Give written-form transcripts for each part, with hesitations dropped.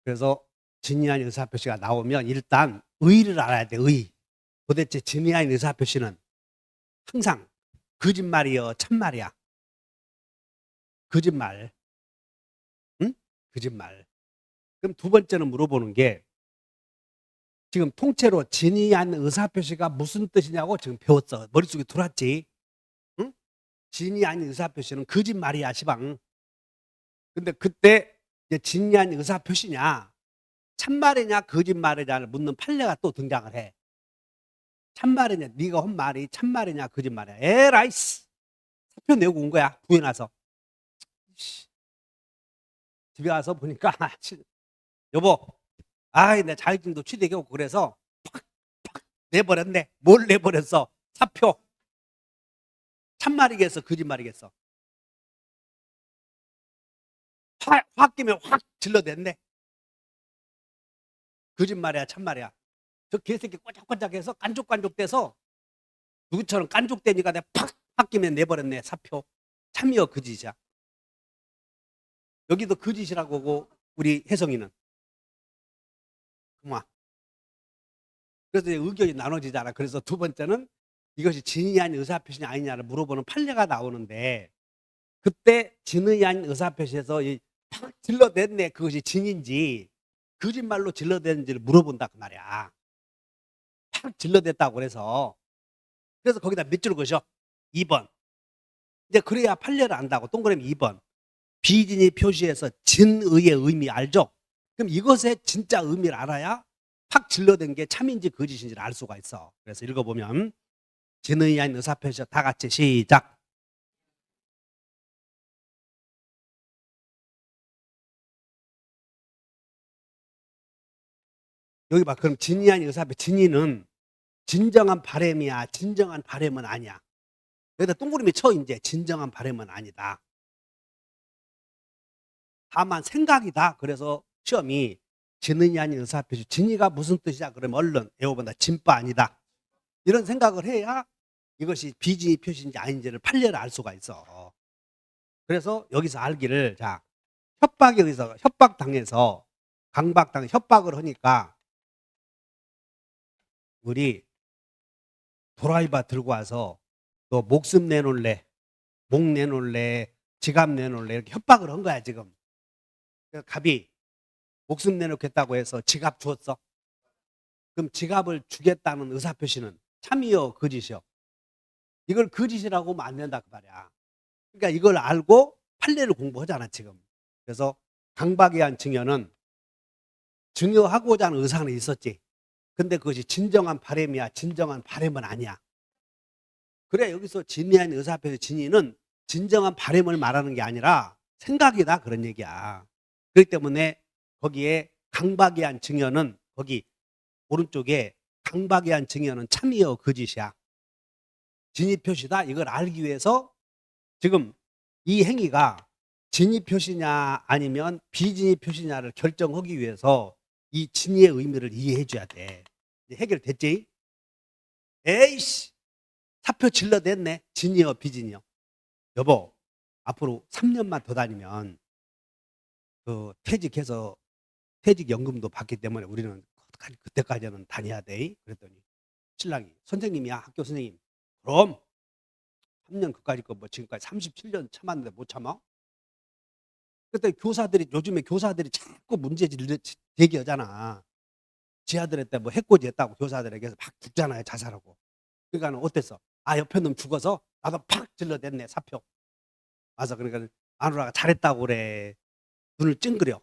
그래서 진위 아닌 의사표시가 나오면 일단 의의를 알아야 돼. 의의. 도대체 진위 아닌 의사표시는 항상 거짓말이여 참말이야. 거짓말. 응? 거짓말. 그럼 두 번째는 물어보는 게 지금 통째로 진위 아닌 의사표시가 무슨 뜻이냐고 지금 배웠어. 머릿속에 들어왔지. 응? 진위 아닌 의사표시는 거짓말이야 시방. 근데 그때 이제 진위 아닌 의사표시냐 참말이냐 거짓말이냐를 묻는 판례가 또 등장을 해. 참말이냐 네가 한 말이 참말이냐 거짓말이냐. 에라이스 사표 내고 온 거야 부에 나서. 집에 와서 보니까 여보 아이 내 자격증도 취득하고 그래서 팍 내버렸네. 뭘 내버렸어? 사표. 참말이겠어 거짓말이겠어? 확 끼면 확 질러댔네. 거짓말이야 참말이야? 저 개새끼 꼬짝꼬짝해서 깐족깐족돼서 누구처럼 깐족대니까 내가 팍 끼면 내버렸네. 사표. 참이여 거짓이야. 여기도 거짓이라고 하고 우리 혜성이는 그만. 그래서 의견이 나눠지잖아. 그래서 두 번째는 이것이 진위 아닌 의사표시냐 아니냐를 물어보는 판례가 나오는데 그때 진위 아닌 의사표시에서 팍 질러댔네. 그것이 진인지 거짓말로 질러댔는지를 물어본다 그 말이야. 팍 질러댔다고 그래서 거기다 몇 줄 그셔? 2번. 이제 그래야 판례를 안다고. 동그라미 2번. 비진위 표시에서 진의의 의미 알죠? 그럼 이것의 진짜 의미를 알아야 팍 질러댄 게 참인지 거짓인지를 알 수가 있어. 그래서 읽어보면 진의 아닌 의사표시 다 같이 시작. 여기 봐. 그럼 진의 아닌 의사표시. 진의는 진정한 바램이야 진정한 바램은 아니야. 여기다 동그라미 쳐. 이제 진정한 바램은 아니다. 다만 생각이다. 그래서 시험이 진의 아닌 의사표시. 진의가 무슨 뜻이야? 그러면 얼른 외워본다. 진바 아니다. 이런 생각을 해야 이것이 비진의 표시인지 아닌지를 판례를 알 수가 있어. 그래서 여기서 알기를 자 협박에 의해서 협박당해서 강박당 협박을 하니까 우리 도라이바 들고 와서 너 목숨 내놓을래, 목 내놓을래, 지갑 내놓을래 이렇게 협박을 한 거야 지금. 그래서 갑이 목숨 내놓겠다고 해서 지갑 주었어. 그럼 지갑을 주겠다는 의사표시는 참이여 거짓이여? 이걸 거짓이라고 하면 안 된다 그 말이야. 그러니까 이걸 알고 판례를 공부하잖아 지금. 그래서 강박에 의한 증여는 증여하고자 하는 의사는 있었지. 근데 그것이 진정한 바램이야 진정한 바램은 아니야. 그래 여기서 진리한 의사표시 진위는 진정한 바램을 말하는 게 아니라 생각이다 그런 얘기야. 그렇기 때문에 거기에 강박에 의한 증여는 거기 오른쪽에 강박에 의한 증여는 참이여 거짓이야. 진위 표시다. 이걸 알기 위해서 지금 이 행위가 진위 표시냐 아니면 비진위 표시냐를 결정하기 위해서 이 진위의 의미를 이해해 줘야 돼. 해결됐지? 에이씨 사표 질러댔네. 진위여 비진위여? 여보 앞으로 3년만 더 다니면 그 퇴직해서 퇴직연금도 받기 때문에 우리는 그때까지는 다녀야 돼. 그랬더니 신랑이 선생님이야 학교 선생님. 그럼 3년 그까짓 거 뭐 지금까지 37년 참았는데 못 참아? 그때 교사들이 요즘에 교사들이 자꾸 문제를 제기하잖아. 지 아들한테 뭐 해코지 했다고 교사들에게서 막 죽잖아요 자살하고. 그러니까 어땠어? 아 옆에 놈 죽어서 나도 팍 질러댔네 사표. 맞아. 그러니까 마누라가 잘했다고 그래. 눈을 찡그려.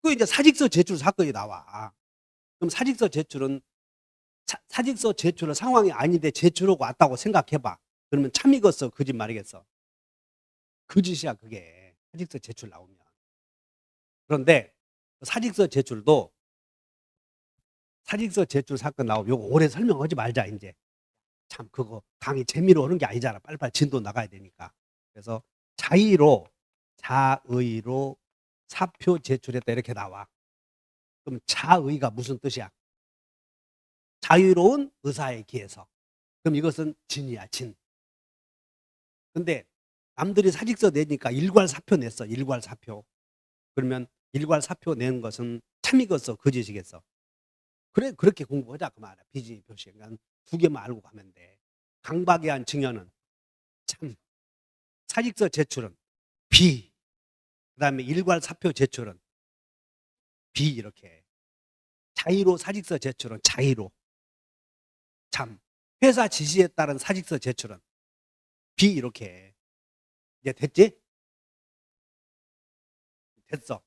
그 이제 사직서 제출 사건이 나와. 그럼 사직서 제출은 사직서 제출은 상황이 아닌데 제출하고 왔다고 생각해봐. 그러면 참이겠어 거짓말이겠어? 거짓이야 그게. 사직서 제출 나오면. 그런데 사직서 제출도 사직서 제출 사건 나오면 요거 오래 설명하지 말자 이제. 참 그거 강의 재미로 하는 게 아니잖아. 빨리빨리 진도 나가야 되니까. 그래서 자의로 사표 제출했다 이렇게 나와. 그럼 자의가 무슨 뜻이야? 자유로운 의사에 기해서. 그럼 이것은 진이야 진. 근데 남들이 사직서 내니까 일괄사표 냈어. 일괄사표. 그러면 일괄사표 낸 것은 참이겠어 거짓이겠어. 그래 그렇게 공부하자 그 말이야. 비진이 표시. 그러니까 두 개만 알고 가면 돼. 강박이한 증여는 참, 사직서 제출은 비, 그다음에 일괄사표 제출은 비 이렇게. 자의로 사직서 제출은 자의로 참. 회사 지시에 따른 사직서 제출은 비 이렇게. 이제 됐지? 됐어.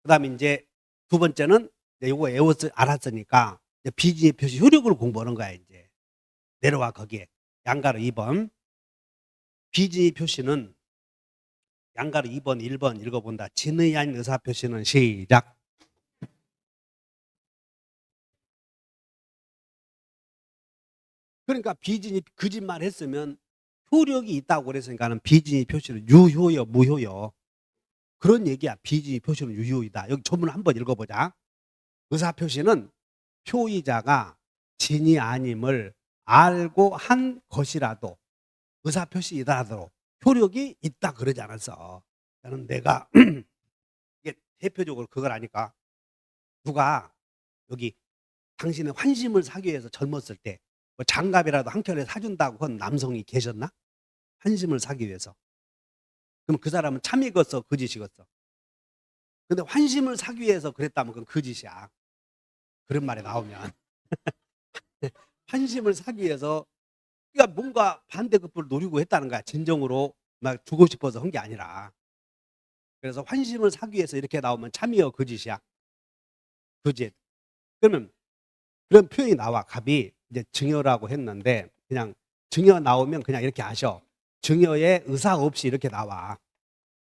그다음에 이제 두 번째는 이제 요거 외웠 알았으니까 이제 비진의 표시 효력을 공부하는 거야 이제. 내려와 거기에. 양가로 2번. 비진의 표시는 양가로 2번, 1번 읽어본다. 진의한 의사표시는 시작. 그러니까 비진이 거짓말 했으면 효력이 있다고 그랬으니까는 비진의 표시는 유효요, 무효요. 그런 얘기야. 비진의 표시는 유효이다. 여기 조문 한번 읽어보자. 의사표시는 표의자가 진이 아님을 알고 한 것이라도 의사표시이더라도 효력이 있다 그러지 않았어. 나는 내가 이게 대표적으로 그걸 아니까 누가 여기 당신의 환심을 사기 위해서 젊었을 때 뭐 장갑이라도 한 켤레 사준다고 한 남성이 계셨나? 환심을 사기 위해서. 그럼 그 사람은 참이겠어 거짓이겠어? 근데 환심을 사기 위해서 그랬다면 그건 거짓이야. 그런 말이 나오면. 환심을 사기 위해서 그러니까 뭔가 반대급부를 노리고 했다는 거야. 진정으로 막 주고 싶어서 한 게 아니라. 그래서 환심을 사기 위해서 이렇게 나오면 참이여 거짓이야. 거짓. 그러면 그런 표현이 나와. 갑이 이제 증여라고 했는데 그냥 증여 나오면 그냥 이렇게 하셔. 증여의 의사 없이 이렇게 나와.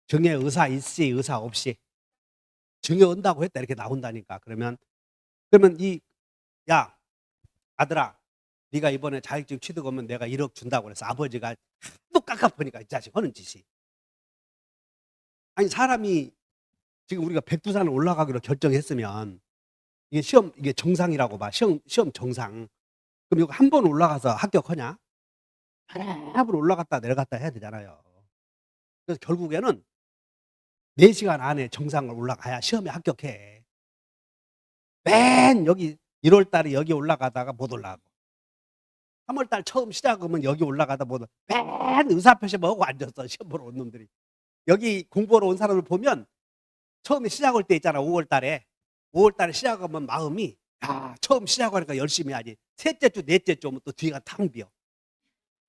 증여의 의사 있이 의사 없이. 증여 온다고 했다 이렇게 나온다니까. 그러면 야 아들아 네가 이번에 자격증 취득 오면 내가 1억 준다고 그래서 아버지가 또 깝깝하니까 이 자식 하는 짓이. 아니 사람이 지금 우리가 백두산을 올라가기로 결정했으면 이게 시험 이게 정상이라고 봐. 시험 정상. 그럼 이거 한 번 올라가서 합격하냐? 여러 번 올라갔다 내려갔다 해야 되잖아요. 그래서 결국에는 4시간 안에 정상을 올라가야 시험에 합격해. 맨 여기 1월 달에 여기 올라가다가 못 올라가고 3월 달 처음 시작하면 여기 올라가다 못 맨 의사표시 뭐하고 앉았어. 시험 보러 온 놈들이. 여기 공부하러 온 사람을 보면 처음에 시작할 때 있잖아. 5월 달에. 5월 달에 시작하면 마음이 처음 시작하니까 열심히 하지. 셋째 주, 넷째 주 오면 또 뒤가 탕 비어.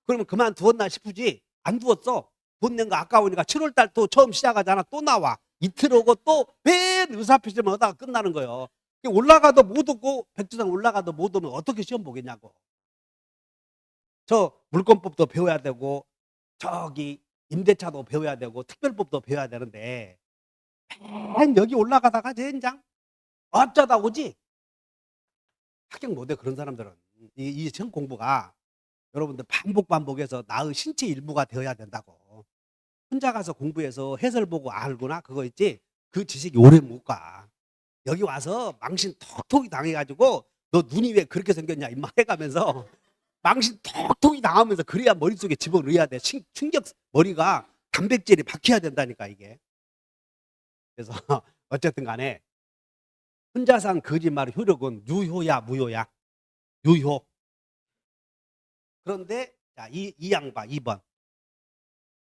그러면 그만두었나 싶으지 안 두었어. 돈 낸 거 아까우니까 7월 달 또 처음 시작하잖아. 또 나와. 이틀 오고 또 맨 의사표시만 하다가 끝나는 거예요. 올라가도 못 오고 백두산 올라가도 못 오면 어떻게 시험 보겠냐고. 저 물권법도 배워야 되고 저기 임대차도 배워야 되고 특별법도 배워야 되는데 맨 여기 올라가다가 젠장 어쩌다 오지? 합격 못해 그런 사람들은. 이 시험 공부가 여러분들 반복해서 나의 신체 일부가 되어야 된다고. 혼자 가서 공부해서 해설 보고 알구나 그거 있지? 그 지식이 오래 못 가. 여기 와서 망신 톡톡이 당해가지고 너 눈이 왜 그렇게 생겼냐 임마 해가면서 망신 톡톡이 당하면서 그래야 머릿속에 집어넣어야 돼. 충격 머리가 단백질이 박혀야 된다니까 이게. 그래서 어쨌든 간에 혼자서 한 거짓말의 효력은 유효야 무효야? 유효. 그런데 자, 이 양반 2번.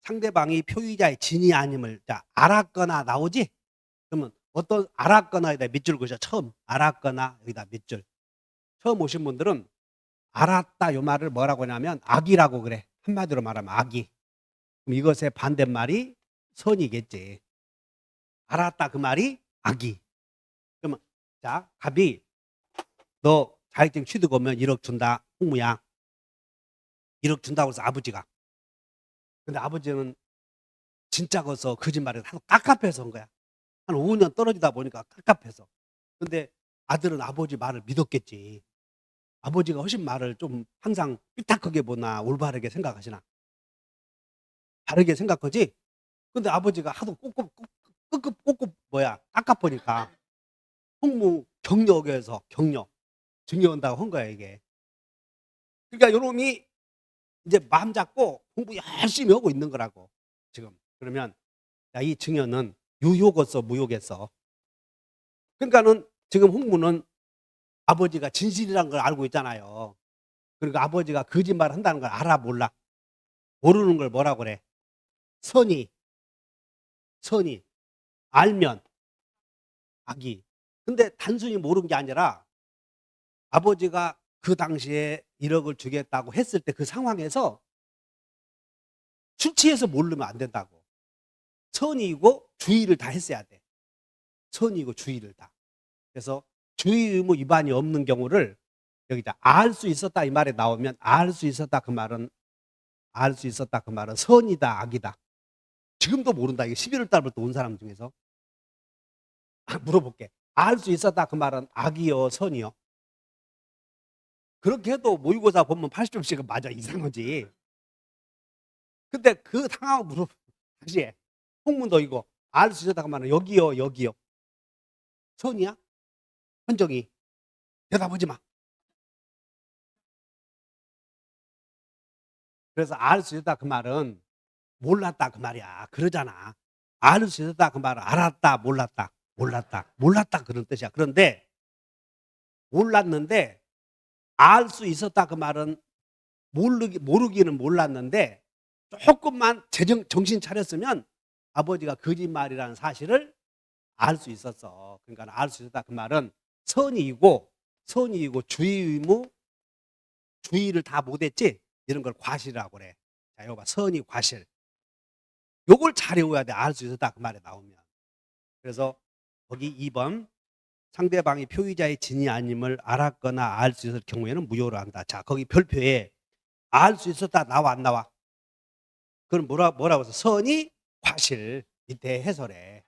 상대방이 표의자의 진이 아님을 자 알았거나 나오지? 그러면 어떤 알았거나에다 밑줄 그으셔. 처음 알았거나 여기다 밑줄. 처음 오신 분들은 알았다 요 말을 뭐라고 하냐면 악이라고 그래. 한마디로 말하면 악이. 그럼 이것의 반대말이 선이겠지. 알았다 그 말이 악이. 그러면 자 갑이 너 자격증 취득 오면 1억 준다. 홍무야. 1억 준다고 해서 아버지가. 근데 아버지는 진짜 거서 거짓말을 하도 깝깝해서 한 거야. 한 5년 떨어지다 보니까 깝깝해서. 근데 아들은 아버지 말을 믿었겠지. 아버지가 훨씬 말을 좀 항상 삐딱하게 보나 올바르게 생각하시나? 다르게 생각하지? 근데 아버지가 하도 꾹꾹 뭐야 깝깝하니까 홍무 격려에서 격려 증여한다고 한 거야 이게. 그러니까 요놈이 이제 마음 잡고 공부 열심히 하고 있는 거라고 지금. 그러면 야, 이 증여는 유효겠어, 무효겠어. 그러니까는 지금 홍무는 아버지가 진실이란 걸 알고 있잖아요. 그러니까 아버지가 거짓말을 한다는 걸 알아, 몰라? 모르는 걸 뭐라고 그래? 선의. 알면 악이. 근데 단순히 모르는 게 아니라 아버지가 그 당시에 1억을 주겠다고 했을 때 그 상황에서 술 취해서 모르면 안 된다고. 선의이고 주의를 다 했어야 돼. 선의이고 주의를 다. 그래서 주의 의무 위반이 없는 경우를 여기다 알 수 있었다 이 말에 나오면 알 수 있었다 그 말은 선이다 악이다. 지금도 모른다. 이게 11월 달부터 온 사람 중에서 물어볼게. 알 수 있었다 그 말은 악이요 선이요? 그렇게 해도 모의고사 보면 80점씩은 맞아. 이상하지. 근데 그 상황을 다시 해. 홍문도 이거 알 수 있었다 그 말은 여기요 여기요. 선이야? 헌정이. 대답하지 마. 그래서 알 수 있었다 그 말은 몰랐다 그 말이야. 그러잖아. 알 수 있었다 그 말은 알았다 몰랐다 그런 뜻이야. 그런데 몰랐는데 알 수 있었다 그 말은 모르기는 몰랐는데 조금만 정신 차렸으면 아버지가 거짓말이라는 사실을 알 수 있었어. 그러니까 알 수 있었다 그 말은 선의이고 주의 의무 주의를 다 못했지 이런 걸 과실이라고 그래. 자, 이거 봐. 선의 과실. 요걸 잘 외워야 돼. 알 수 있었다 그 말에 나오면. 그래서 거기 2번 상대방이 표의자의 진이 아님을 알았거나 알 수 있을 경우에는 무효로 한다. 자, 거기 별표에 알 수 있었다 나와 안 나와? 그럼 뭐라고 해서 선의 과실 밑에 해설해.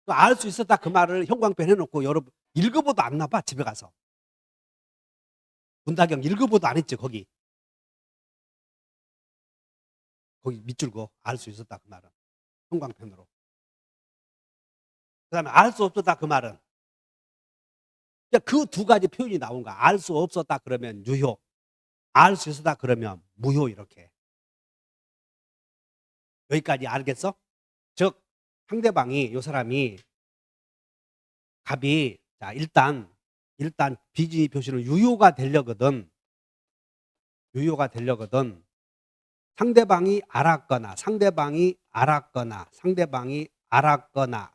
알 수 있었다 그 말을 형광펜 해놓고 여러분 읽어보도 안 나봐 집에 가서. 문다경 읽어보도 안 했지 거기 밑줄 그어 알 수 있었다 그 말은 형광펜으로. 그 다음에 알 수 없었다 그 말은 그 두 가지 표현이 나온 거야. 알 수 없었다 그러면 유효, 알 수 있었다 그러면 무효. 이렇게. 여기까지 알겠어? 즉 상대방이 요 사람이 갑이 자 일단 비진이 표시는 유효가 되려거든 상대방이 알았거나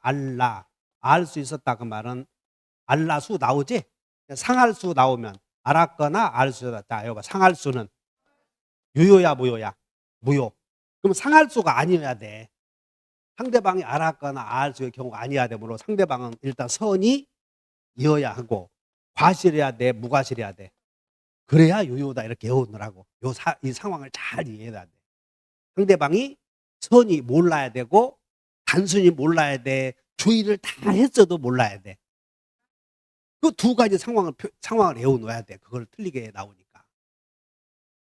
알라 알 수 있었다 그 말은 알라수 나오지? 상할수 나오면 알았거나 알 수 있었다. 자, 여봐 상할수는 유효야 무효야? 무효. 그럼 상할수가 아니어야 돼. 상대방이 알았거나 알 수 있을 경우가 아니어야 되므로 상대방은 일단 선이 이어야 하고 과실해야 돼 무과실해야 돼. 그래야 유효다 이렇게 외우느라고. 이 상황을 잘 이해해야 돼. 상대방이 선이 몰라야 되고 단순히 몰라야 돼. 주의를 다 했어도 몰라야 돼. 그 두 가지 상황을 외워놓아야 돼. 그걸 틀리게 나오니까.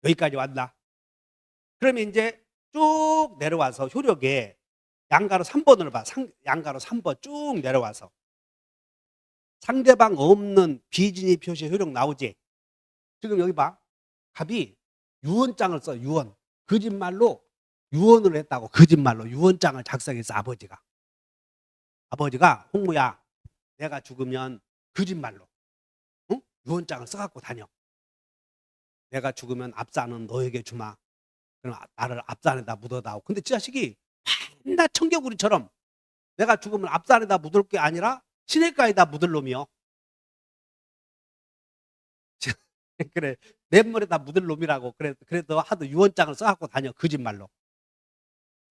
여기까지 왔나? 그러면 이제 쭉 내려와서 효력에 양가로 3번을 봐. 양가로 3번 쭉 내려와서 상대방 없는 비진이 표시 효력 나오지? 지금 여기 봐. 갑이 유언장을 써. 유언. 거짓말로 유언을 했다고. 거짓말로 유언장을 작성했어. 아버지가 홍무야 내가 죽으면 거짓말로 응? 유언장을 써갖고 다녀. 내가 죽으면 앞산은 너에게 주마. 그럼 나를 앞산에다 묻어다오. 근데 그 자식이 맨날 청개구리처럼 내가 죽으면 앞산에다 묻을 게 아니라 시냇가에다 묻을 놈이요. 그래 냇물에다 묻을 놈이라고. 그래도 하도 유언장을 써갖고 다녀. 거짓말로.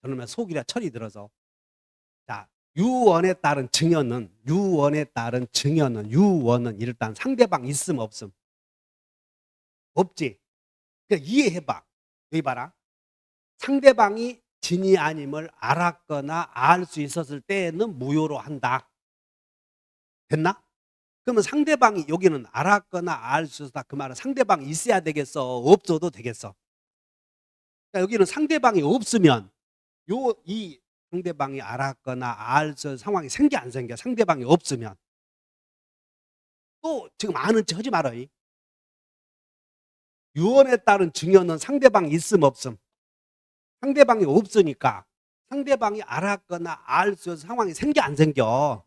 그러면 속이라 철이 들어서. 자, 유언에 따른 증언은 일단 상대방 있음 없음? 없지. 그러니까 이해해봐. 여기 봐라. 상대방이 진이 아님을 알았거나 알 수 있었을 때에는 무효로 한다. 됐나? 그러면 상대방이 여기는 알았거나 알 수 있었다 그 말은 상대방이 있어야 되겠어 없어도 되겠어? 그러니까 여기는 상대방이 없으면 이 상대방이 알았거나 알 수 있을 상황이 생겨 안 생겨? 상대방이 없으면. 또 지금 아는 척 하지 말아. 유언에 따른 증언은 상대방이 있음 없음? 상대방이 없으니까 상대방이 알았거나 알 수 있는 상황이 생겨 안 생겨?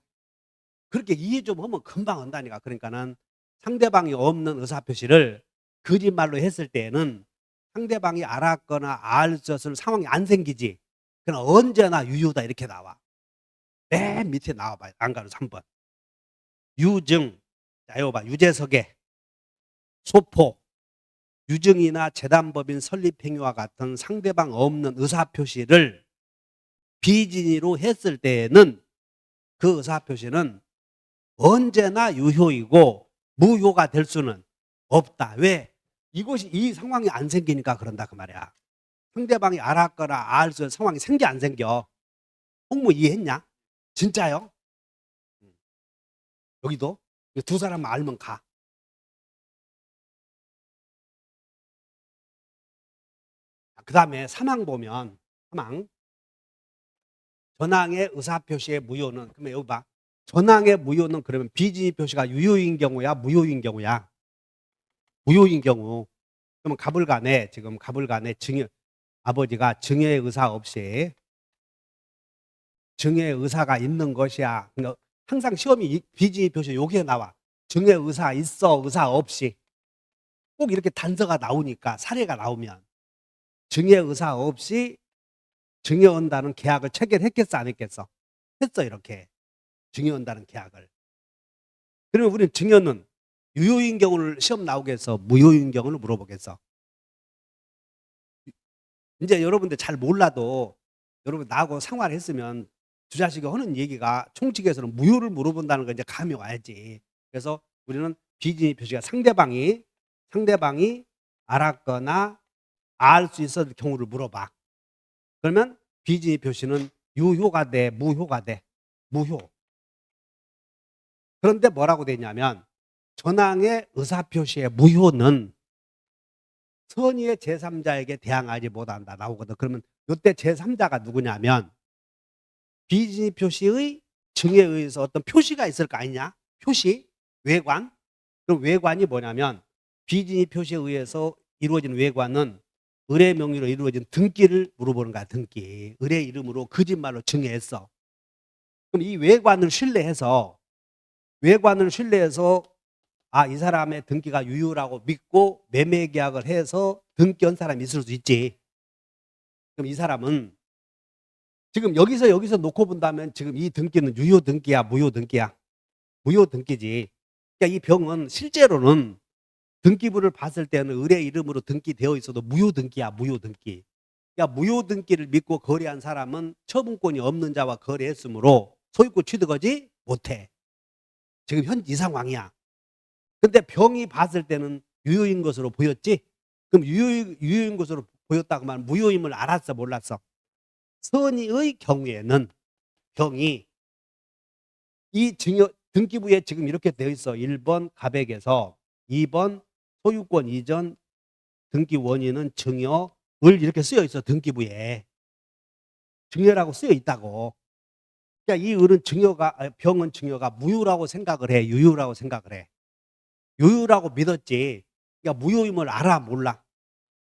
그렇게 이해 좀 하면 금방 온다니까. 그러니까는 상대방이 없는 의사표시를 거짓말로 했을 때에는 상대방이 알았거나 알 수 있는 상황이 안 생기지. 그러나 언제나 유효다 이렇게 나와. 맨 밑에 나와 봐요. 안가로 3번. 유증. 자, 이거 봐. 유재석의 소포. 유증이나 재단법인 설립행위와 같은 상대방 없는 의사표시를 비진의로 했을 때에는 그 의사표시는 언제나 유효이고 무효가 될 수는 없다. 왜? 이 상황이 안 생기니까 그런다 그 말이야. 상대방이 알았거나 알 수 있는 상황이 생겨 안 생겨? 홍무 이해했냐? 진짜요? 여기도 두 사람 알면 가. 그 다음에 사망 보면 사망 전항의 의사표시의 무효는 그러면 여기 봐. 전항의 무효는 그러면 비진의 표시가 유효인 경우야 무효인 경우야? 무효인 경우. 그러면 가불간에 지금 가불간에 아버지가 증여의 의사 없이 증여의 의사가 있는 것이야. 그러니까 항상 시험이 비진의 표시 여기에 나와. 증여의 의사 있어 의사 없이. 꼭 이렇게 단서가 나오니까 사례가 나오면 증여의 의사 없이 증여한다는 계약을 체결했겠어 안 했겠어? 했어 이렇게. 증여한다는 계약을. 그러면 우리는 증여는 유효인 경우를 시험 나오겠어 무효인 경우를 물어보겠어? 이제 여러분들 잘 몰라도 여러분 나하고 생활했으면 두 자식이 하는 얘기가 총칙에서는 무효를 물어본다는 거 이제 감이 와야지. 그래서 우리는 비진의 표시가 상대방이 알았거나 알 수 있었을 경우를 물어봐. 그러면 비진의 표시는 유효가 돼 무효가 돼? 무효. 그런데 뭐라고 되냐면 전항의 의사표시의 무효는 선의의 제3자에게 대항하지 못한다 나오거든. 그러면 이때 제3자가 누구냐면 비진의 표시의 증여에 의해서 어떤 표시가 있을 거 아니냐? 표시, 외관. 그럼 외관이 뭐냐면 비진의 표시에 의해서 이루어진 외관은 을의 명의로 이루어진 등기를 물어보는 거야. 등기. 을의 이름으로 거짓말로 증여했어. 그럼 이 외관을 신뢰해서 이 사람의 등기가 유효라고 믿고 매매 계약을 해서 등기한 사람이 있을 수 있지. 그럼 이 사람은 지금 여기서 놓고 본다면 지금 이 등기는 유효 등기야 무효 등기야? 무효 등기지. 그러니까 이 병은 실제로는 등기부를 봤을 때는 을의 이름으로 등기되어 있어도 무효 등기야 무효 등기. 그러니까 무효 등기를 믿고 거래한 사람은 처분권이 없는 자와 거래했으므로 소유권 취득하지 못해. 지금 현 이 상황이야. 근데 병이 봤을 때는 유효인 것으로 보였지? 그럼 유효인 것으로 보였다고 하면 무효임을 알았어 몰랐어? 선의의 경우에는 병이 이 등기부에 지금 이렇게 되어 있어. 1번 가백에서 2번 소유권 이전 등기 원인은 증여을 이렇게 쓰여 있어. 등기부에 증여라고 쓰여 있다고. 그러니까 이 을은 병은 증여가 무효라고 생각을 해 유효라고 생각을 해. 유효라고 믿었지. 그러니까 무효임을 알아 몰라?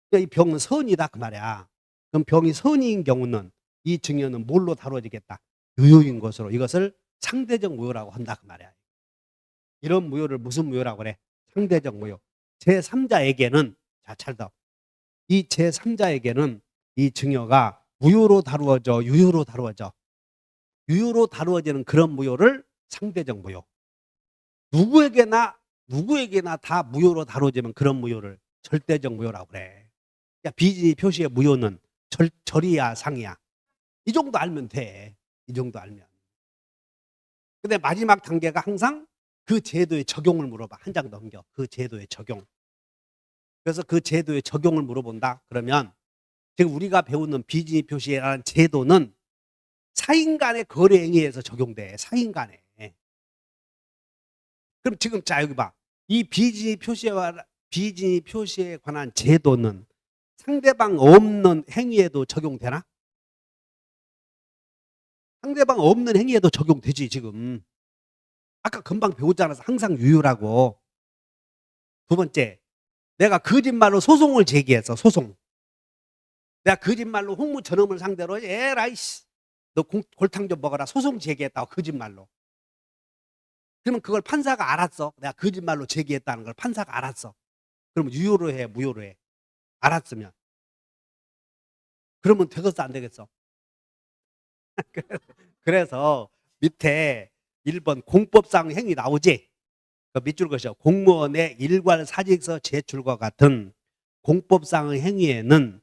그러니까 이 병은 선이다 그 말이야. 그럼 병이 선인 경우는 이 증여는 뭘로 다뤄지겠다? 유효인 것으로. 이것을 상대적 무효라고 한다 그 말이야. 이런 무효를 무슨 무효라고 그래? 상대적 무효. 제3자에게는 자 잘 더. 이 제3자에게는 이 증여가 무효로 다루어져 유효로 다루어져. 유효로 다루어지는 그런 무효를 상대적 무효. 누구에게나 다 무효로 다루어지면 그런 무효를 절대적 무효라고 그래. 그러니까 비진의 표시의 무효는 절이야 상이야. 이 정도 알면 돼. 이 정도 알면. 근데 마지막 단계가 항상 그 제도의 적용을 물어봐. 한 장 넘겨. 그 제도의 적용. 그래서 그 제도의 적용을 물어본다. 그러면 지금 우리가 배우는 비진의 표시라는 제도는 사인 간의 거래 행위에서 적용돼. 사인 간에. 그럼 지금 자 여기 봐. 이 비진의 표시에 관한 제도는 상대방 없는 행위에도 적용되나? 상대방 없는 행위에도 적용되지 지금. 아까 금방 배웠잖아. 항상 유효라고. 두 번째, 내가 거짓말로 소송을 제기해서 소송. 내가 거짓말로 홍무 저놈을 상대로 에라이 씨, 너 골탕 좀 먹어라 소송 제기했다고 거짓말로. 그러면 그걸 판사가 알았어. 내가 거짓말로 제기했다는 걸 판사가 알았어. 그러면 유효로 해, 무효로 해? 알았으면. 그러면 되겠어, 안 되겠어? 그래서 밑에 1번 공법상 행위 나오지? 그 밑줄 것이요. 공무원의 일괄 사직서 제출과 같은 공법상의 행위에는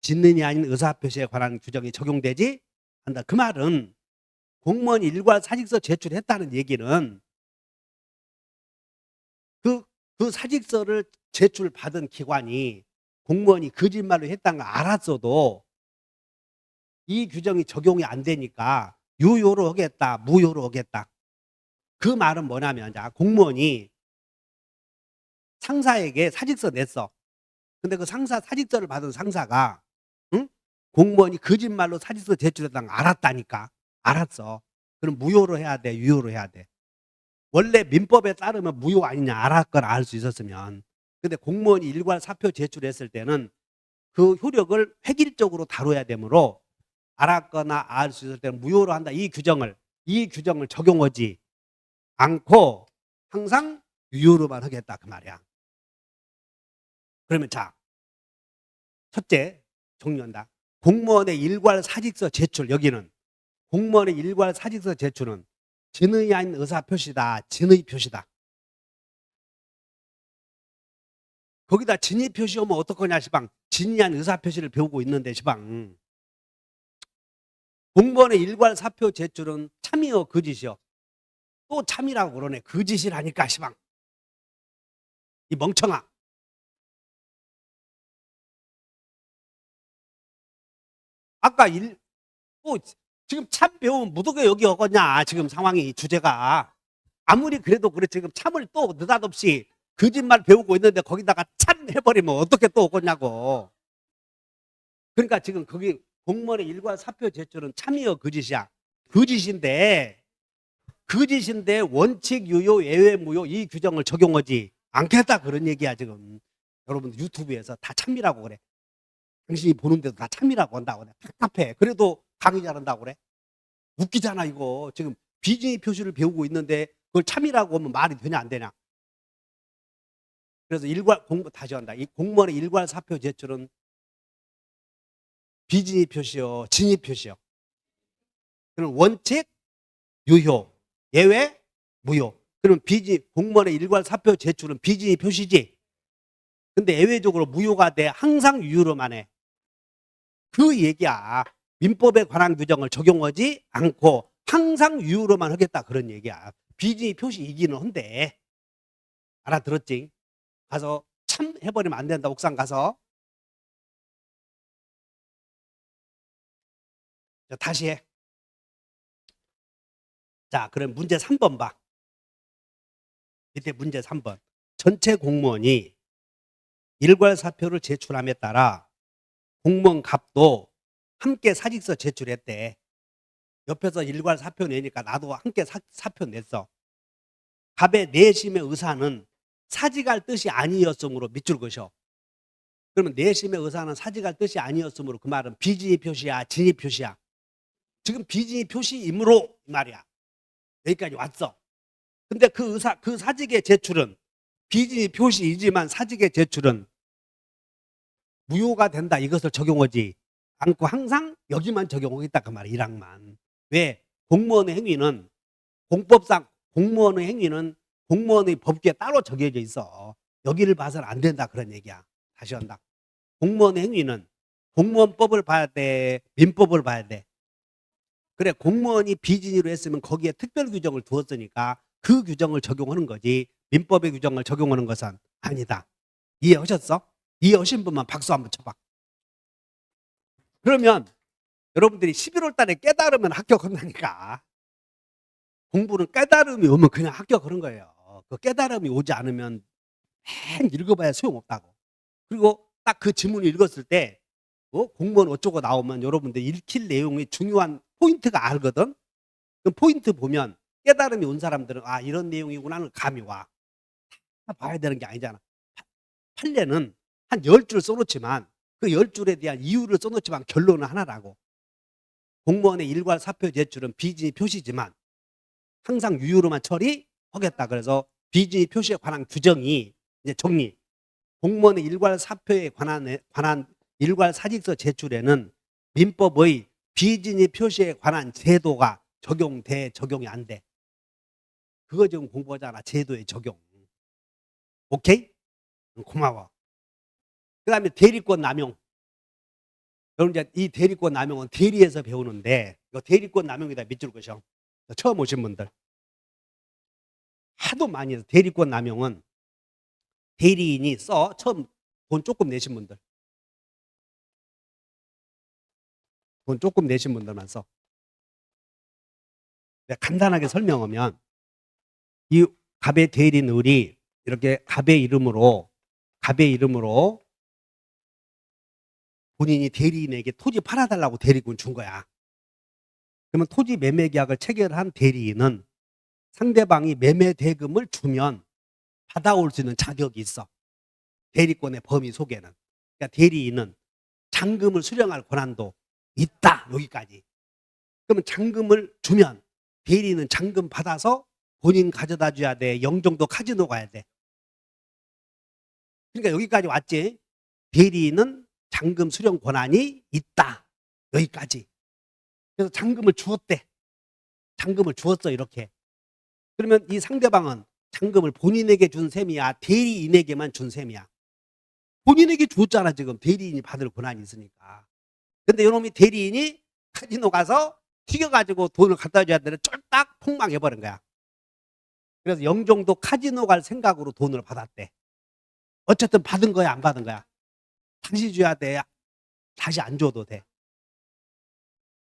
짓는이 아닌 의사표시에 관한 규정이 적용되지 한다. 그 말은 공무원이 일괄 사직서 제출했다는 얘기는 그 사직서를 제출받은 기관이 공무원이 거짓말로 했다는 걸 알았어도 이 규정이 적용이 안 되니까 유효로 하겠다, 무효로 하겠다. 그 말은 뭐냐면, 자, 공무원이 상사에게 사직서 냈어. 근데 그 사직서를 받은 상사가, 응? 공무원이 거짓말로 사직서 제출했다는 걸 알았다니까. 알았어. 그럼 무효로 해야 돼, 유효로 해야 돼? 원래 민법에 따르면 무효 아니냐, 알았거나 알 수 있었으면. 근데 공무원이 일괄 사표 제출했을 때는 그 효력을 획일적으로 다뤄야 되므로 알았거나 알 수 있을 때는 무효로 한다. 이 규정을 적용하지 않고 항상 유효로만 하겠다 그 말이야. 그러면 자, 첫째 정리한다. 공무원의 일괄 사직서 제출, 여기는 공무원의 일괄 사직서 제출은 진의 아닌 의사표시다. 진의 표시다. 거기다 진의 표시 오면 어떡하냐 시방. 진의 아닌 의사표시를 배우고 있는데 시방. 공무원의 일괄 사표 제출은 참이요 거짓이요? 또 참이라고 그러네. 거짓이라니까 시방. 이 멍청아. 아까 지금 참 배우면 무더게 여기 오겠냐 지금 상황이 주제가. 아무리 그래도 그래 지금 참을 또 느닷없이 거짓말 배우고 있는데 거기다가 참 해버리면 어떻게 또 오겠냐고. 그러니까 지금 거기 공무원의 일괄 사표 제출은 참이요 거짓이야? 거짓인데 원칙 유효 예외 무효 이 규정을 적용하지 않겠다 그런 얘기야 지금. 여러분 유튜브에서 다 참이라고 그래. 당신이 보는데도 다 참이라고 한다고 그래. 답답해. 그래도 강의 잘한다고 그래. 웃기잖아 이거. 지금 비진의 표시를 배우고 있는데 그걸 참이라고 하면 말이 되냐 안 되냐. 그래서 다시 한다. 이 공무원의 일괄 사표 제출은 비진의 표시요, 진의 표시요? 그럼 원칙 유효, 예외 무효. 그럼 공무원의 일괄 사표 제출은 비진의 표시지. 근데 예외적으로 무효가 돼. 항상 유효로만 해. 그 얘기야. 민법에 관한 규정을 적용하지 않고 항상 유효로만 하겠다 그런 얘기야. 비진의 표시이기는 한데. 알아들었지? 가서 참 해버리면 안 된다. 옥상 가서. 자, 다시 해. 자, 그럼 문제 3번 봐. 밑에 문제 3번. 전체 공무원이 일괄 사표를 제출함에 따라 공무원 갑도 함께 사직서 제출했대. 옆에서 일괄 사표 내니까 나도 함께 사표 냈어. 갑의 내심의 의사는 사직할 뜻이 아니었으므로 밑줄 그셔. 그러면 내심의 의사는 사직할 뜻이 아니었으므로 그 말은 비진의 표시야, 진의 표시야? 지금 비진의 표시이므로 이 말이야. 여기까지 왔어. 근데 그 사직의 제출은 비진의 표시이지만 사직의 제출은 무효가 된다. 이것을 적용하지 않고 항상 여기만 적용하겠다 그 말이야. 1항만. 왜? 공무원의 행위는 공법상 공무원의 행위는 공무원의 법규에 따로 정해져 있어. 여기를 봐서는 안 된다 그런 얘기야. 다시 한다. 공무원의 행위는 공무원법을 봐야 돼, 민법을 봐야 돼. 그래, 공무원이 비진의로 했으면 거기에 특별 규정을 두었으니까 그 규정을 적용하는 거지 민법의 규정을 적용하는 것은 아니다. 이해하셨어? 이해하신 분만 박수 한번 쳐봐. 그러면 여러분들이 11월 달에 깨달으면 합격한다니까. 공부는 깨달음이 오면 그냥 합격하는 거예요. 그 깨달음이 오지 않으면 맨 읽어봐야 소용없다고. 그리고 딱 그 지문을 읽었을 때 공무원 어쩌고 나오면 여러분들 읽힐 내용이 중요한 포인트가 알거든. 그 포인트 보면 깨달음이 온 사람들은 아 이런 내용이구나는 감이 와. 다 봐야 되는 게 아니잖아. 판례는 한 10줄 써놓지만 그 10줄에 대한 이유를 써놓지만 결론은 하나라고. 공무원의 일괄 사표 제출은 비진위 표시지만 항상 유효로만 처리하겠다. 그래서 비진위 표시에 관한 규정이 이제 정리. 공무원의 일괄 사표에 관한 일괄 사직서 제출에는 민법의 비진위 표시에 관한 제도가 적용돼, 적용이 안 돼. 그거 지금 공부하잖아. 제도의 적용. 오케이? 고마워. 그 다음에 대리권 남용. 여러분 이제 이 대리권 남용은 대리에서 배우는데, 이거 대리권 남용이다 밑줄 그죠? 처음 오신 분들. 하도 많이 해서 대리권 남용은 대리인이 처음 돈 조금 내신 분들. 돈 조금 내신 분들만 써. 간단하게 설명하면 이 갑의 대리인 을이 이렇게 갑의 이름으로 본인이 대리인에게 토지 팔아달라고 대리권 준 거야. 그러면 토지 매매 계약을 체결한 대리인은 상대방이 매매 대금을 주면 받아올 수 있는 자격이 있어. 대리권의 범위 속에는. 그러니까 대리인은 잔금을 수령할 권한도 있다. 여기까지. 그러면 잔금을 주면 대리인은 잔금 받아서 본인 가져다 줘야 돼. 영종도 카지노 가야 돼. 그러니까 여기까지 왔지. 대리인은 잔금 수령 권한이 있다. 여기까지. 그래서 잔금을 주었대. 잔금을 주었어 이렇게. 그러면 이 상대방은 잔금을 본인에게 준 셈이야? 대리인에게만 준 셈이야? 본인에게 줬잖아 지금. 대리인이 받을 권한이 있으니까. 근데 이놈이 대리인이 카지노 가서 튀겨가지고 돈을 갖다 줘야 되는데 쫄딱 폭망해버린 거야. 그래서 영종도 카지노 갈 생각으로 돈을 받았대. 어쨌든 받은 거야 안 받은 거야? 다시 줘야 돼? 다시 안 줘도 돼?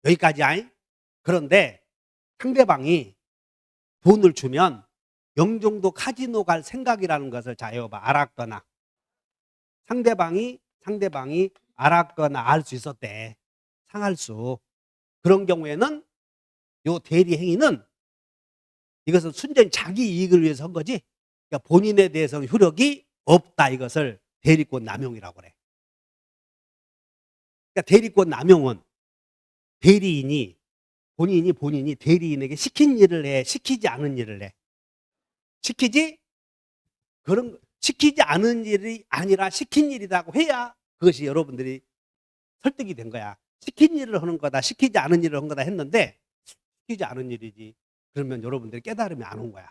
여기까지야. 그런데 상대방이 돈을 주면 영종도 카지노 갈 생각이라는 것을 자 여봐 알았거나 상대방이 알았거나 알 수 있었대. 상할수. 그런 경우에는 요 대리 행위는 이것은 순전히 자기 이익을 위해서 한 거지. 그러니까 본인에 대해서는 효력이 없다. 이것을 대리권 남용이라고 그래. 그러니까 대리권 남용은 대리인이 본인이 대리인에게 시킨 일을 해, 시키지 않은 일을 해. 시키지 않은 일이 아니라 시킨 일이라고 해야 그것이 여러분들이 설득이 된 거야. 시킨 일을 하는 거다, 시키지 않은 일을 한 거다 했는데 시키지 않은 일이지. 그러면 여러분들이 깨달음이 안 온 거야.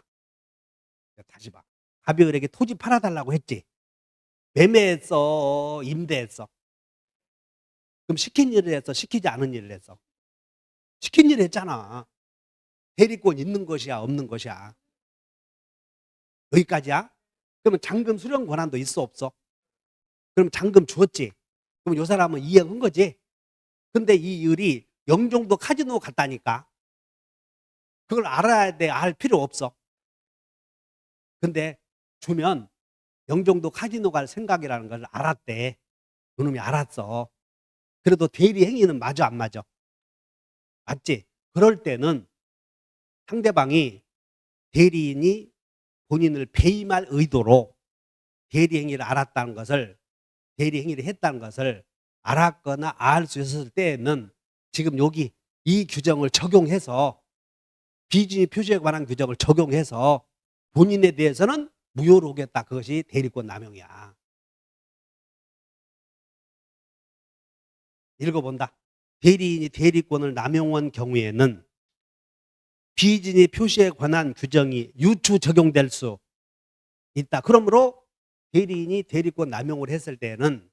다시 봐. 갑이 을에게 토지 팔아달라고 했지. 매매했어, 임대했어. 그럼 시킨 일을 했어, 시키지 않은 일을 했어? 시킨 일을 했잖아. 대리권 있는 것이야, 없는 것이야? 여기까지야? 그러면 잔금 수령 권한도 있어, 없어? 그럼 잔금 주었지. 그럼 요 사람은 이행한 거지. 근데 이 을이 영종도 카지노 갔다니까. 그걸 알아야 돼, 알 필요 없어. 근데 주면 영종도 카지노 갈 생각이라는 걸 알았대. 그놈이 알았어. 그래도 대리 행위는 맞아, 안 맞아? 맞지? 그럴 때는 상대방이 대리인이 본인을 배임할 의도로 대리 행위를 알았다는 것을, 대리 행위를 했다는 것을 알았거나 알 수 있었을 때에는 지금 여기 이 규정을 적용해서 비진위 표시에 관한 규정을 적용해서 본인에 대해서는 무효로 하겠다. 그것이 대리권 남용이야. 읽어본다. 대리인이 대리권을 남용한 경우에는 비진위 표시에 관한 규정이 유추 적용될 수 있다. 그러므로 대리인이 대리권 남용을 했을 때는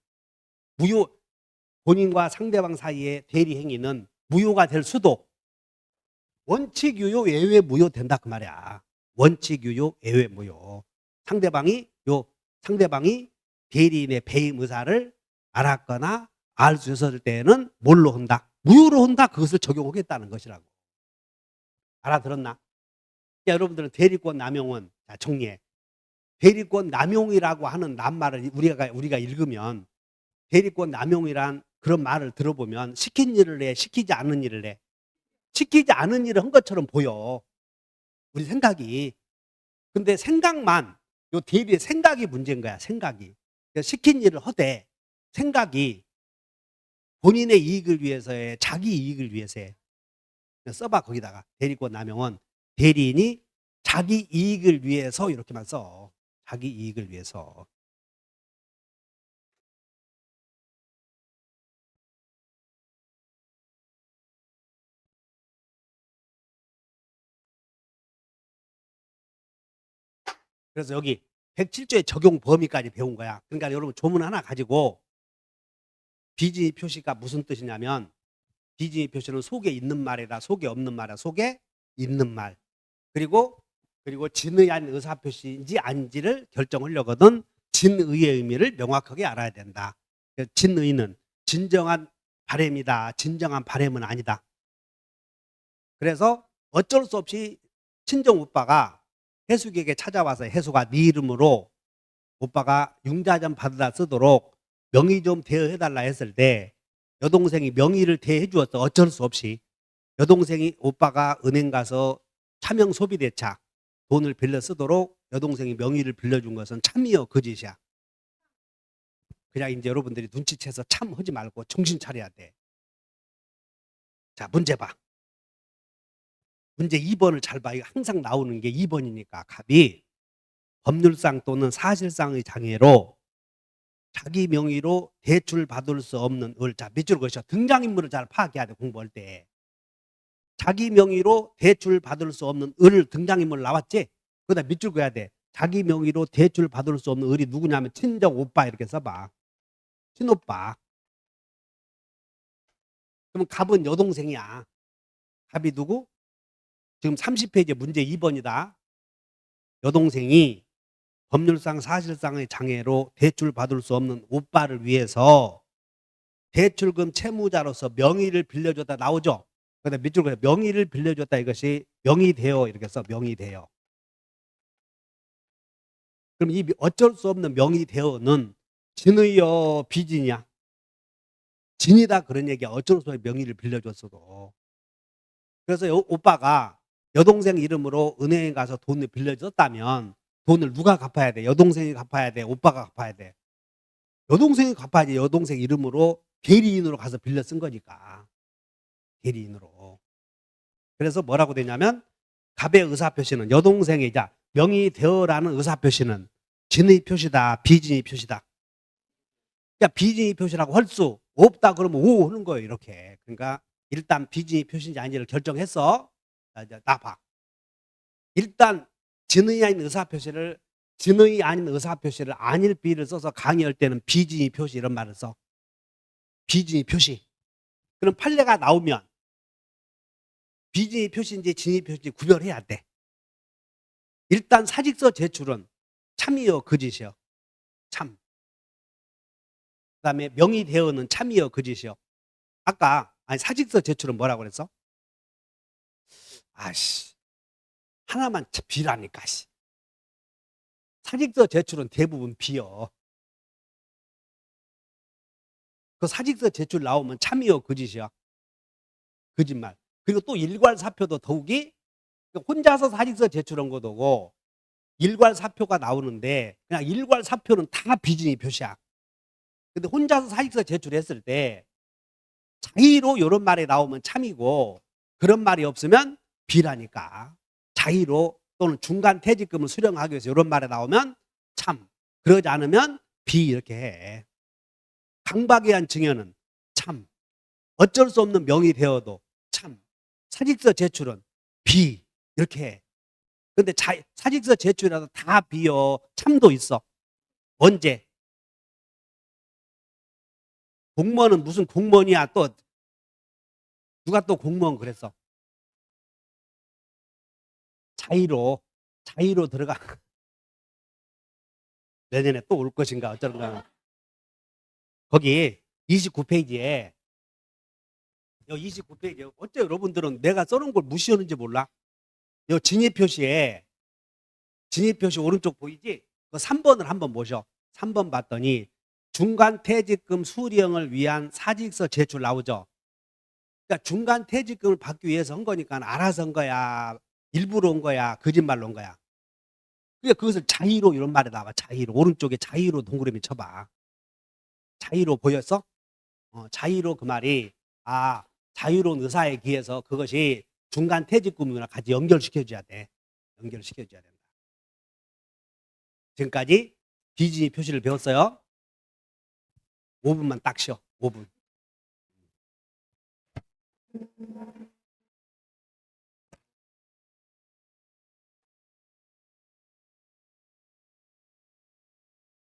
본인과 상대방 사이의 대리 행위는 무효가 될 수도 원칙 유효 예외 무효 된다 그 말이야. 원칙 유효 예외 무효. 상대방이 대리인의 배임 의사를 알았거나 알 수 있었을 때는 뭘로 한다? 무효로 한다. 그것을 적용하겠다는 것이라고. 알아들었나? 여러분들은 대리권 남용은, 자, 정리해. 대리권 남용이라고 하는 낱말을 우리가 읽으면 대리권 남용이란 그런 말을 들어보면 시킨 일을 해, 시키지 않은 일을 해. 시키지 않은 일을 한 것처럼 보여. 우리 생각이. 근데 생각만, 요 대리의 생각이 문제인 거야. 생각이. 시킨 일을 하되 생각이 본인의 이익을 위해서의 자기 이익을 위해서의 써봐 거기다가 대리권 남용은 대리인이 자기 이익을 위해서 이렇게만 써. 자기 이익을 위해서. 그래서 여기 107조의 적용 범위까지 배운 거야. 그러니까 여러분 조문 하나 가지고 비진입 표시가 무슨 뜻이냐면 비진입 표시는 속에 있는 말이라 속에 없는 말이라 속에 있는 말. 그리고 진의한 의사 표시인지 아닌지를 결정하려거든 진의의 의미를 명확하게 알아야 된다. 진의는 진정한 바램이다. 진정한 바램은 아니다. 그래서 어쩔 수 없이 친정 오빠가 해숙에게 찾아와서 해숙아 네 이름으로 오빠가 융자점 받으라 쓰도록 명의 좀 대여해달라 했을 때 여동생이 명의를 대여해 주었어. 어쩔 수 없이. 여동생이 오빠가 은행 가서 차명 소비대차 돈을 빌려 쓰도록 여동생이 명의를 빌려준 것은 참이요 거짓이야. 그냥 이제 여러분들이 눈치채서 참 하지 말고 정신 차려야 돼. 자, 문제 봐. 문제 2번을 잘 봐. 이거 항상 나오는 게 2번이니까 갑이 법률상 또는 사실상의 장애로 자기 명의로 대출 받을 수 없는 을. 자, 밑줄 그으셔. 등장인물을 잘 파악해야 돼. 공부할 때. 자기 명의로 대출 받을 수 없는 을 등장인물 나왔지? 그다음 밑줄 그어야 돼. 자기 명의로 대출 받을 수 없는 을이 누구냐면 친정 오빠 이렇게 써봐. 친오빠. 그러면 갑은 여동생이야. 갑이 누구? 지금 30페이지 문제 2번이다. 여동생이 법률상 사실상의 장애로 대출 받을 수 없는 오빠를 위해서 대출금 채무자로서 명의를 빌려줬다 나오죠? 그다음 밑줄 그어야 명의를 빌려줬다 이것이 명의대여 이렇게 써. 명의대여. 그럼 이 어쩔 수 없는 명의대여는 진의여 비진이야? 진이다 그런 얘기야. 어쩔 수 없이 명의를 빌려줬어도. 그래서 오빠가 여동생 이름으로 은행에 가서 돈을 빌려줬다면 돈을 누가 갚아야 돼? 여동생이 갚아야 돼? 오빠가 갚아야 돼? 여동생이 갚아야지. 여동생 이름으로 대리인으로 가서 빌려 쓴 거니까. 대리인으로. 그래서 뭐라고 되냐면 갑의 의사표시는 여동생이자 명의대여라는 의사표시는 진의 표시다. 비진의 표시다. 그러니까 비진의 표시라고 할 수 없다 그러면 오 하는 거예요. 이렇게. 그러니까 일단 비진의 표시인지 아닌지를 결정했어. 자, 이제 나 봐. 일단 진의 아닌 의사표시를 아닐 비를 써서 강의할 때는 비진의 표시 이런 말을 써. 비진의 표시. 그럼 판례가 나오면 비진의 표시인지 진의 표시인지 구별해야 돼. 일단 사직서 제출은 참이요 거짓이요? 참. 그다음에 명의대여는 참이요 거짓이요? 아까 아니 사직서 제출은 뭐라고 그랬어? 아씨 하나만 비라니까. 사직서 제출은 대부분 비요. 그 사직서 제출 나오면 참이요 거짓이야? 거짓말. 그리고 또 일괄사표도 더욱이 혼자서 사직서 제출한 것도고 일괄사표가 나오는데 그냥 일괄사표는 다 비진의 표시야. 근데 혼자서 사직서 제출했을 때 자의로 이런 말이 나오면 참이고 그런 말이 없으면 비라니까. 자의로 또는 중간 퇴직금을 수령하기 위해서 이런 말이 나오면 참. 그러지 않으면 비 이렇게 해. 강박에 한 증여는 참. 어쩔 수 없는 명의 되어도 참. 사직서 제출은 비 이렇게 해. 근데 사직서 제출이라도 다 비요. 참도 있어. 언제? 공무원은 무슨 공무원이야. 또 누가 또 공무원 그랬어? 자의로 들어가. 내년에 또 올 것인가 어쩌는가. 거기 29페이지에 29페이지에 어째 여러분들은 내가 써놓은 걸 무시하는지 몰라? 요 진입표시 오른쪽 보이지? 그 3번을 한번 보셔. 3번 봤더니 중간 퇴직금 수령을 위한 사직서 제출 나오죠. 그러니까 중간 퇴직금을 받기 위해서 한 거니까 알아서 한 거야. 일부러 온 거야. 거짓말로 온 거야. 그러니까 그것을 자의로 이런 말에 나와. 자의로. 오른쪽에 자의로 동그라미 쳐봐. 자의로 보였어? 자유로 그 말이 자유로운 의사에 기해서 그것이 중간 퇴직금이랑 같이 연결시켜줘야 돼. 연결시켜줘야 된다. 지금까지 비진이 표시를 배웠어요. 5분만 딱 쉬어. 5분.